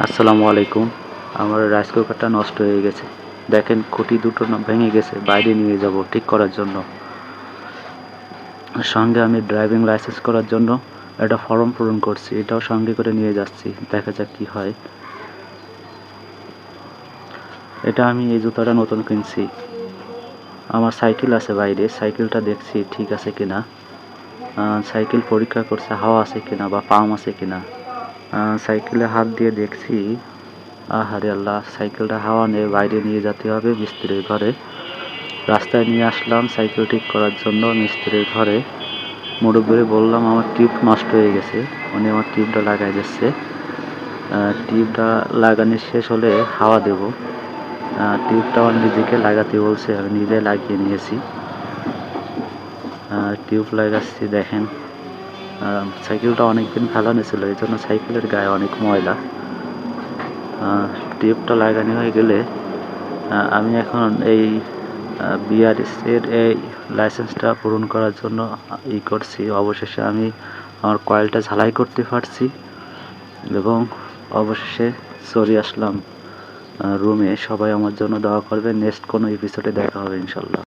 আসসালামু আলাইকুম। আমার রাইস কুকারটা নষ্ট হয়ে গেছে। দেখেন খুঁটি দুটো ভেঙে গেছে, বাইরে নিয়ে যাব ঠিক করার জন্য। সঙ্গে আমি ড্রাইভিং লাইসেন্স করার জন্য একটা ফর্ম পূরণ করছি, এটাও সঙ্গে করে নিয়ে যাচ্ছি, দেখা যাক কি হয়। এটা আমি এই জুতাটা নতুন কিনছি। আমার সাইকেল আছে বাইরে, সাইকেলটা দেখছি ঠিক আছে কিনা। সাইকেল পরীক্ষা করছে হাওয়া আছে কিনা বা পাম্প আছে কিনা। সাইকেলে হাত দিয়ে দেখছি, আহারে আল্লাহ, সাইকেলটা হাওয়া নিয়ে বাইরে নিয়ে যেতে হবে মিস্ত্রির ঘরে। রাস্তায় নিয়ে আসলাম সাইকেল ঠিক করার জন্য মিস্ত্রির ঘরে। মুরব্বিরে বললাম আমার টিউব নষ্ট হয়ে গেছে, উনি আমার টিউবটা লাগাই দিচ্ছে। টিউবটা লাগানো শেষ হলে হাওয়া দেব। টিউবটা আমার নিজেকে লাগাতে বলছে, আমি নিজে লাগিয়ে নিয়েছি। টিউব লাগাচ্ছি, দেখেন সাইকেলটা অনেকদিন ফেলানো ছিল, এই জন্য সাইকেলের গায়ে অনেক ময়লা। টিউবটা লাগানো হয়ে গেলে আমি এখন এই বিআরএসের এই লাইসেন্সটা পূরণ করার জন্য করছি। অবশেষে আমি আমার কয়েলটা ঝালাই করতে পারছি এবং অবশেষে চলে আসলাম রুমে। সবাই আমার জন্য দোয়া করবে। নেক্সট কোনো এপিসোডে দেখা হবে ইনশাল্লাহ।